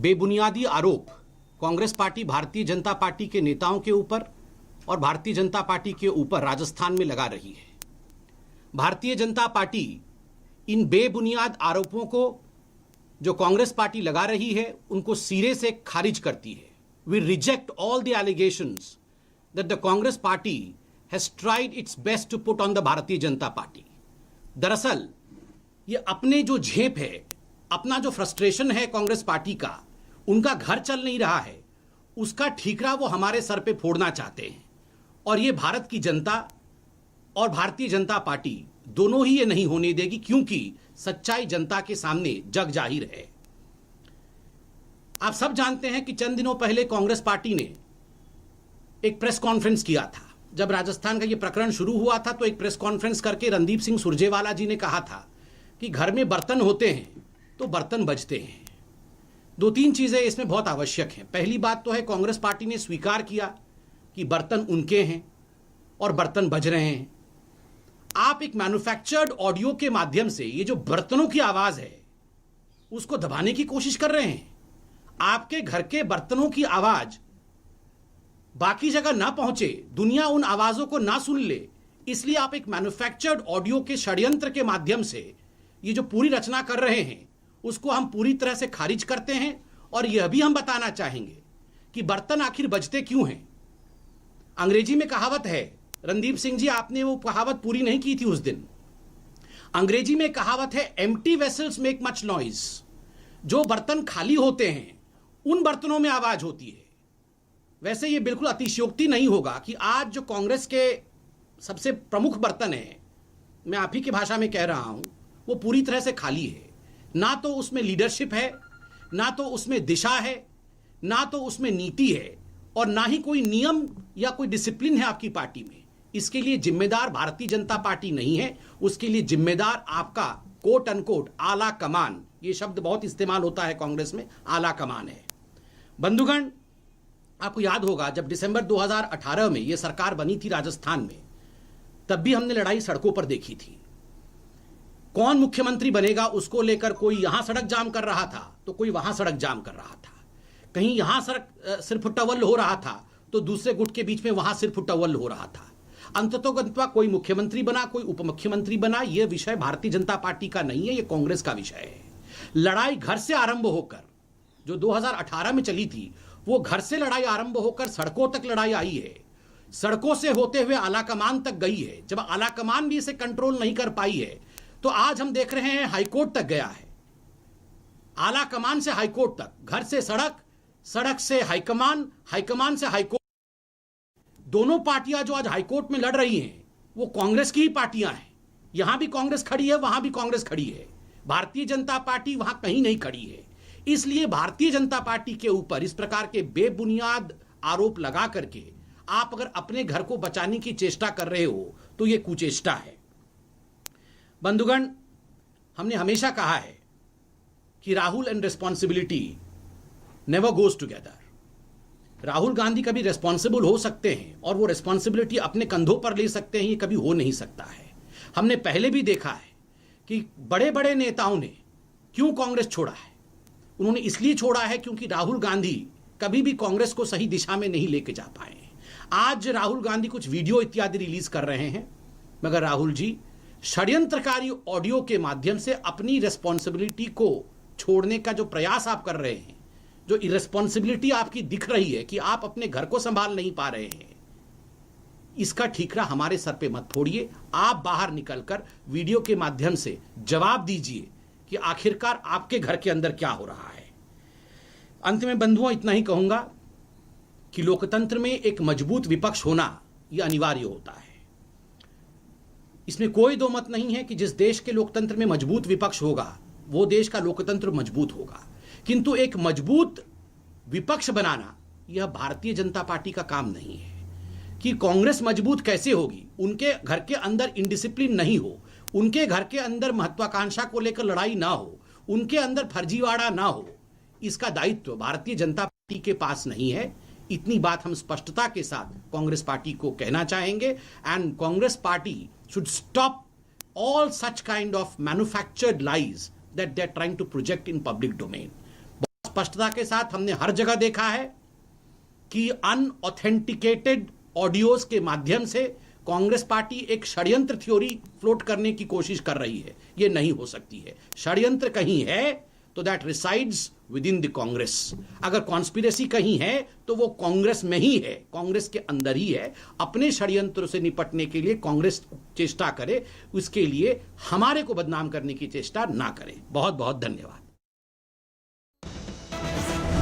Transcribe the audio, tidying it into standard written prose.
बेबुनियादी आरोप कांग्रेस पार्टी भारतीय जनता पार्टी के नेताओं के ऊपर और भारतीय जनता पार्टी के ऊपर राजस्थान में लगा रही है। भारतीय जनता पार्टी इन बेबुनियाद आरोपों को जो कांग्रेस पार्टी लगा रही है उनको सिरे से खारिज करती है। We reject all the allegations that the Congress party has tried its best to put on the Bharatiya Janata party. दरअसल ये अपने जो झेप है, अपना जो फ्रस्ट्रेशन है कांग्रेस पार्टी का, उनका घर चल नहीं रहा है, उसका ठीकरा वो हमारे सर पे फोड़ना चाहते हैं। और ये भारत की जनता और भारतीय जनता पार्टी दोनों ही ये नहीं होने देगी, क्योंकि सच्चाई जनता के सामने जग जाहिर है। आप सब जानते हैं कि चंद दिनों पहले कांग्रेस पार्टी ने एक प्रेस कॉन्फ्रेंस किया था। जब राजस्थान का ये प्रकरण शुरू हुआ था तो एक प्रेस कॉन्फ्रेंस करके रणदीप सिंह सुरजेवाला जी ने कहा था कि घर में बर्तन होते हैं तो बर्तन बजते हैं। दो तीन चीजें इसमें बहुत आवश्यक हैं। पहली बात तो है कांग्रेस पार्टी ने स्वीकार किया कि बर्तन उनके हैं और बर्तन बज रहे हैं। आप एक मैन्युफैक्चर्ड ऑडियो के माध्यम से ये जो बर्तनों की आवाज है उसको दबाने की कोशिश कर रहे हैं। आपके घर के बर्तनों की आवाज बाकी जगह ना पहुंचे, दुनिया उन आवाजों को ना सुन ले, इसलिए आप एक मैन्युफैक्चर्ड ऑडियो के षड्यंत्र के माध्यम से ये जो पूरी रचना कर रहे हैं उसको हम पूरी तरह से खारिज करते हैं। और यह भी हम बताना चाहेंगे कि बर्तन आखिर बजते क्यों हैं। अंग्रेजी में कहावत है, रणदीप सिंह जी आपने वो कहावत पूरी नहीं की थी उस दिन। अंग्रेजी में कहावत है, empty vessels make much noise. जो बर्तन खाली होते हैं उन बर्तनों में आवाज होती है। वैसे ये बिल्कुल अतिशयोक्ति नहीं होगा कि आज जो कांग्रेस के सबसे प्रमुख बर्तन है, मैं आप ही की भाषा में कह रहा हूं, वो पूरी तरह से खाली है। ना तो उसमें लीडरशिप है, ना तो उसमें दिशा है, ना तो उसमें नीति है, और ना ही कोई नियम या कोई डिसिप्लिन है आपकी पार्टी में। इसके लिए जिम्मेदार भारतीय जनता पार्टी नहीं है, उसके लिए जिम्मेदार आपका कोट अनकोट आला कमान, ये शब्द बहुत इस्तेमाल होता है कांग्रेस में, आला कमान है। बंधुगण, आपको याद होगा जब दिसंबर 2018 में यह सरकार बनी थी राजस्थान में, तब भी हमने लड़ाई सड़कों पर देखी थी। कौन मुख्यमंत्री बनेगा उसको लेकर कोई यहां सड़क जाम कर रहा था तो कोई वहां सड़क जाम कर रहा था। कहीं यहां सड़क सिर्फ टवल हो रहा था तो दूसरे गुट के बीच में वहां सिर्फ टवल हो रहा था। अंततोगत्वा कोई मुख्यमंत्री बना, कोई उप मुख्यमंत्री बना, यह विषय भारतीय जनता पार्टी का नहीं है, यह कांग्रेस का विषय है। लड़ाई घर से आरंभ होकर जो 2018 में चली थी, वो घर से लड़ाई आरंभ होकर सड़कों तक लड़ाई आई है। सड़कों से होते हुए आलाकमान तक गई है। जब आलाकमान भी इसे कंट्रोल नहीं कर पाई है तो आज हम देख रहे हैं हाईकोर्ट तक गया है। आलाकमान से हाईकोर्ट तक, घर से सड़क, सड़क से हाईकमान, हाईकमान से हाईकोर्ट। दोनों पार्टियां जो आज हाईकोर्ट में लड़ रही हैं वो कांग्रेस की ही पार्टियां हैं। यहां भी कांग्रेस खड़ी है, वहां भी कांग्रेस खड़ी है। भारतीय जनता पार्टी वहां कहीं नहीं खड़ी है। इसलिए भारतीय जनता पार्टी के ऊपर इस प्रकार के बेबुनियाद आरोप लगा करके आप अगर अपने घर को बचाने की चेष्टा कर रहे हो तो यह कुचेष्टा है। बंधुगण, हमने हमेशा कहा है कि Rahul and responsibility never goes together. Rahul Gandhi कभी रिस्पॉन्सिबल हो सकते हैं और वो रिस्पॉन्सिबिलिटी अपने कंधों पर ले सकते हैं, ये कभी हो नहीं सकता है। हमने पहले भी देखा है कि बड़े बड़े नेताओं ने क्यों कांग्रेस छोड़ा है। उन्होंने इसलिए छोड़ा है क्योंकि राहुल गांधी कभी भी कांग्रेस को सही दिशा में नहीं लेके जा पाए। आज राहुल गांधी कुछ वीडियो इत्यादि रिलीज कर रहे हैं, मगर राहुल जी षड्यंत्रकारी ऑडियो के माध्यम से अपनी रिस्पॉन्सिबिलिटी को छोड़ने का जो प्रयास आप कर रहे हैं, जो इरेस्पॉन्सिबिलिटी आपकी दिख रही है कि आप अपने घर को संभाल नहीं पा रहे हैं, इसका ठीकरा हमारे सर पे मत फोड़िए। आप बाहर निकलकर वीडियो के माध्यम से जवाब दीजिए कि आखिरकार आपके घर के अंदर क्या हो रहा है। अंत में बंधुओं इतना ही कहूंगा कि लोकतंत्र में एक मजबूत विपक्ष होना यह अनिवार्य होता है। इसमें कोई दो मत नहीं है कि जिस देश के लोकतंत्र में मजबूत विपक्ष होगा वो देश का लोकतंत्र मजबूत होगा। किंतु एक मजबूत विपक्ष बनाना यह भारतीय जनता पार्टी का काम नहीं है। कि कांग्रेस मजबूत कैसे होगी, उनके घर के अंदर इनडिसिप्लिन नहीं हो, उनके घर के अंदर महत्वाकांक्षा को लेकर लड़ाई ना हो, उनके अंदर फर्जीवाड़ा ना हो, इसका दायित्व भारतीय जनता पार्टी के पास नहीं है। इतनी बात हम स्पष्टता के साथ कांग्रेस पार्टी को कहना चाहेंगे। And Congress party should stop all such kind of manufactured lies that they are trying to project in public domain. बहुत स्पष्टता के साथ हमने हर जगह देखा है कि अनऑथेंटिकेटेड ऑडियोज के माध्यम से कांग्रेस पार्टी एक षड्यंत्र थ्योरी फ्लोट करने की कोशिश कर रही है। यह नहीं हो सकती है। षड्यंत्र कहीं है तो that resides with in the Congress. अगर कॉन्स्पिरेसी कहीं है तो वो कांग्रेस में ही है, कांग्रेस के अंदर ही है। अपने षड्यंत्र से निपटने के लिए कांग्रेस चेष्टा करे, उसके लिए हमारे को बदनाम करने की चेष्टा ना करे। बहुत बहुत धन्यवाद।